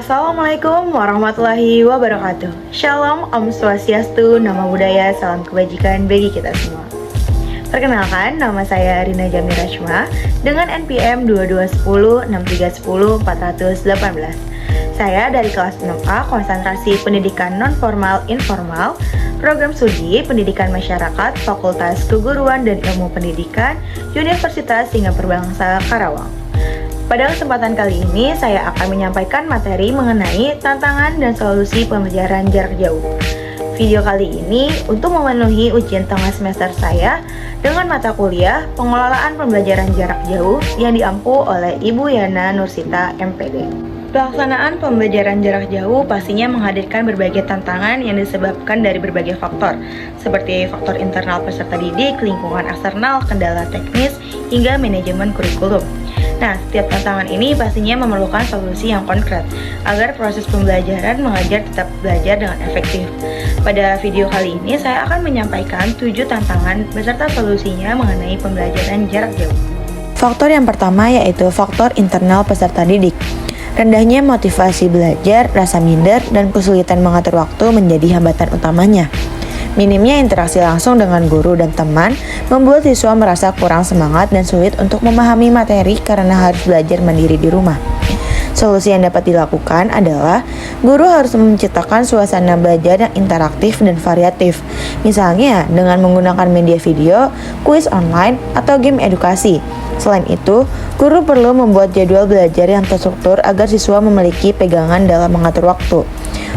Assalamualaikum warahmatullahi wabarakatuh. Shalom, Om Swastiastu, Namo Buddhaya, salam kebajikan bagi kita semua. Perkenalkan, nama saya Rina Jamira Rashma dengan NPM 22106310 418. Saya dari kelas 6A Konsentrasi Pendidikan Non-Formal Informal, Program Studi Pendidikan Masyarakat, Fakultas Keguruan dan Ilmu Pendidikan, Universitas Singapura Bangsa Karawang. Pada kesempatan kali ini, saya akan menyampaikan materi mengenai tantangan dan solusi pembelajaran jarak jauh. Video kali ini untuk memenuhi ujian tengah semester saya dengan mata kuliah Pengelolaan Pembelajaran Jarak Jauh yang diampu oleh Ibu Yana Nursita, MPD. Pelaksanaan pembelajaran jarak jauh pastinya menghadirkan berbagai tantangan yang disebabkan dari berbagai faktor, seperti faktor internal peserta didik, lingkungan eksternal, kendala teknis, hingga manajemen kurikulum. Nah, setiap tantangan ini pastinya memerlukan solusi yang konkret agar proses pembelajaran mengajar tetap belajar dengan efektif. Pada video kali ini, saya akan menyampaikan 7 tantangan beserta solusinya mengenai pembelajaran jarak jauh. Faktor yang pertama yaitu faktor internal peserta didik. Rendahnya motivasi belajar, rasa minder, dan kesulitan mengatur waktu menjadi hambatan utamanya. Minimnya interaksi langsung dengan guru dan teman membuat siswa merasa kurang semangat dan sulit untuk memahami materi karena harus belajar mandiri di rumah. Solusi yang dapat dilakukan adalah guru harus menciptakan suasana belajar yang interaktif dan variatif. Misalnya dengan menggunakan media video, kuis online, atau game edukasi. Selain itu, guru perlu membuat jadwal belajar yang terstruktur agar siswa memiliki pegangan dalam mengatur waktu.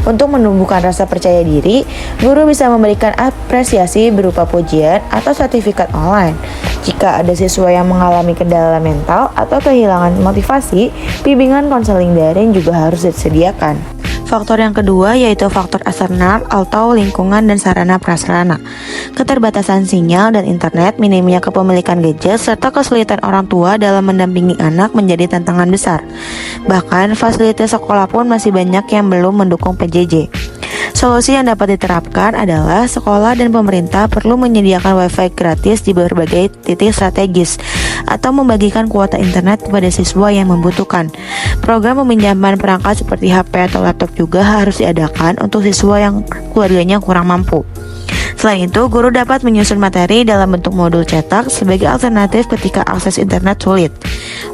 Untuk menumbuhkan rasa percaya diri, guru bisa memberikan apresiasi berupa pujian atau sertifikat online. Jika ada siswa yang mengalami kendala mental atau kehilangan motivasi, bimbingan konseling daring juga harus disediakan. Faktor yang kedua yaitu faktor eksternal atau lingkungan dan sarana prasarana. Keterbatasan sinyal dan internet, minimnya kepemilikan gadget, serta kesulitan orang tua dalam mendampingi anak menjadi tantangan besar. Bahkan fasilitas sekolah pun masih banyak yang belum mendukung PJJ. Solusi yang dapat diterapkan adalah sekolah dan pemerintah perlu menyediakan wifi gratis di berbagai titik strategis atau membagikan kuota internet kepada siswa yang membutuhkan. Program peminjaman perangkat seperti HP atau laptop juga harus diadakan untuk siswa yang keluarganya kurang mampu. Selain itu, guru dapat menyusun materi dalam bentuk modul cetak sebagai alternatif ketika akses internet sulit.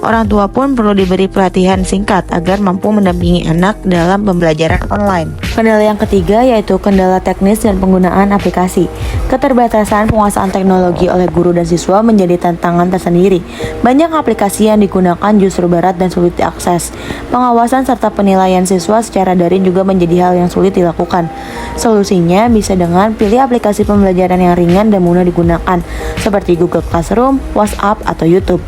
Orang tua pun perlu diberi pelatihan singkat agar mampu mendampingi anak dalam pembelajaran online. Kendala yang ketiga yaitu kendala teknis dan penggunaan aplikasi. Keterbatasan penguasaan teknologi oleh guru dan siswa menjadi tantangan tersendiri. Banyak aplikasi yang digunakan justru berat dan sulit diakses. Pengawasan serta penilaian siswa secara daring juga menjadi hal yang sulit dilakukan. Solusinya bisa dengan pilih aplikasi pembelajaran yang ringan dan mudah digunakan, seperti Google Classroom, WhatsApp, atau YouTube.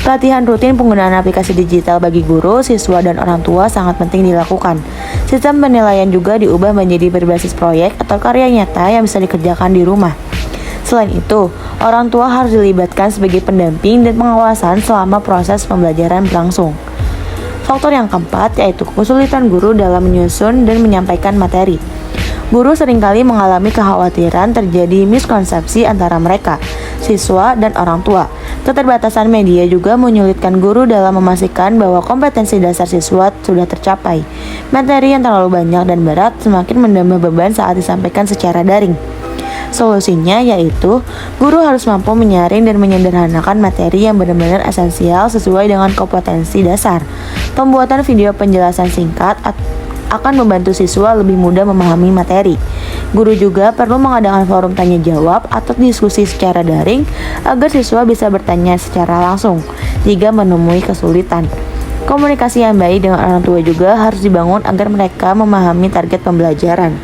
Pelatihan rutin penggunaan aplikasi digital bagi guru, siswa, dan orang tua sangat penting dilakukan. Sistem penilaian juga diubah menjadi berbasis proyek atau karya nyata yang bisa dikerjakan di rumah. Selain itu, orang tua harus dilibatkan sebagai pendamping dan pengawasan selama proses pembelajaran berlangsung. Faktor yang keempat yaitu kesulitan guru dalam menyusun dan menyampaikan materi. Guru seringkali mengalami kekhawatiran terjadi miskonsepsi antara mereka, siswa, dan orang tua. Keterbatasan media juga menyulitkan guru dalam memastikan bahwa kompetensi dasar siswa sudah tercapai. Materi yang terlalu banyak dan berat semakin menambah beban saat disampaikan secara daring. Solusinya yaitu guru harus mampu menyaring dan menyederhanakan materi yang benar-benar esensial sesuai dengan kompetensi dasar. Pembuatan video penjelasan singkat akan membantu siswa lebih mudah memahami materi. Guru juga perlu mengadakan forum tanya jawab atau diskusi secara daring agar siswa bisa bertanya secara langsung jika menemui kesulitan. Komunikasi yang baik dengan orang tua juga harus dibangun agar mereka memahami target pembelajaran.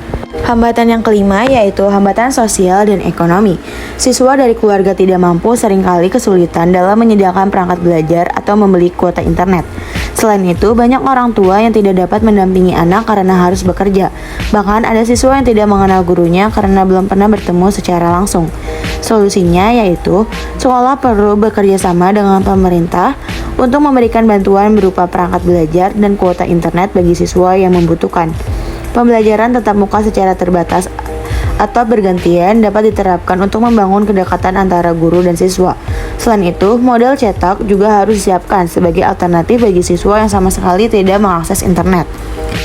Hambatan yang kelima yaitu hambatan sosial dan ekonomi. Siswa dari keluarga tidak mampu seringkali kesulitan dalam menyediakan perangkat belajar atau membeli kuota internet. Selain itu, banyak orang tua yang tidak dapat mendampingi anak karena harus bekerja. Bahkan ada siswa yang tidak mengenal gurunya karena belum pernah bertemu secara langsung. Solusinya yaitu sekolah perlu bekerja sama dengan pemerintah untuk memberikan bantuan berupa perangkat belajar dan kuota internet bagi siswa yang membutuhkan. Pembelajaran tatap muka secara terbatas atau bergantian dapat diterapkan untuk membangun kedekatan antara guru dan siswa. Selain itu, model cetak juga harus disiapkan sebagai alternatif bagi siswa yang sama sekali tidak mengakses internet.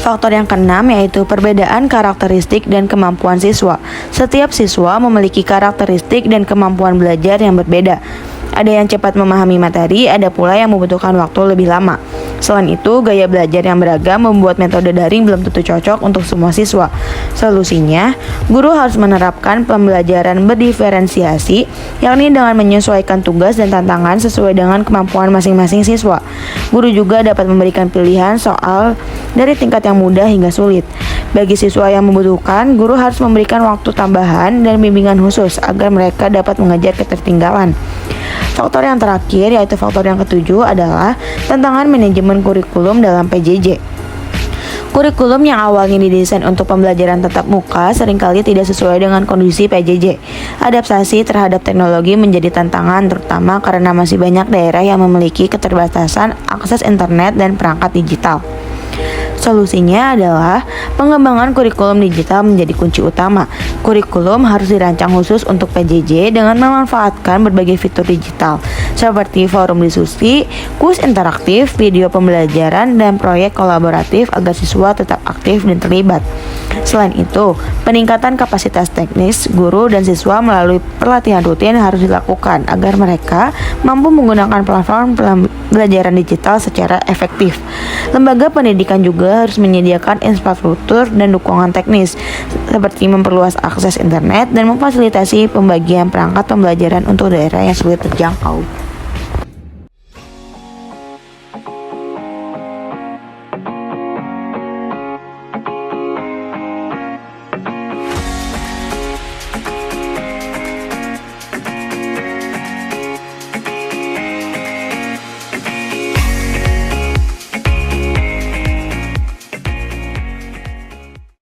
Faktor yang keenam yaitu perbedaan karakteristik dan kemampuan siswa. Setiap siswa memiliki karakteristik dan kemampuan belajar yang berbeda. Ada yang cepat memahami materi, ada pula yang membutuhkan waktu lebih lama. Selain itu, gaya belajar yang beragam membuat metode daring belum tentu cocok untuk semua siswa. Solusinya, guru harus menerapkan pembelajaran berdiferensiasi, yakni dengan menyesuaikan tugas dan tantangan sesuai dengan kemampuan masing-masing siswa. Guru juga dapat memberikan pilihan soal dari tingkat yang mudah hingga sulit. Bagi siswa yang membutuhkan, guru harus memberikan waktu tambahan dan bimbingan khusus agar mereka dapat mengejar ketertinggalan. Faktor yang terakhir, yaitu faktor yang ketujuh, adalah tantangan manajemen kurikulum dalam PJJ. Kurikulum yang awalnya didesain untuk pembelajaran tatap muka seringkali tidak sesuai dengan kondisi PJJ. Adaptasi terhadap teknologi menjadi tantangan, terutama karena masih banyak daerah yang memiliki keterbatasan akses internet dan perangkat digital. Solusinya adalah pengembangan kurikulum digital menjadi kunci utama. Kurikulum harus dirancang khusus untuk PJJ dengan memanfaatkan berbagai fitur digital seperti forum diskusi, kuis interaktif, video pembelajaran, dan proyek kolaboratif agar siswa tetap aktif dan terlibat. Selain itu, peningkatan kapasitas teknis guru dan siswa melalui pelatihan rutin harus dilakukan agar mereka mampu menggunakan platform pembelajaran digital secara efektif. Lembaga pendidikan juga harus menyediakan infrastruktur dan dukungan teknis seperti memperluas akses internet dan memfasilitasi pembagian perangkat pembelajaran untuk daerah yang sulit terjangkau.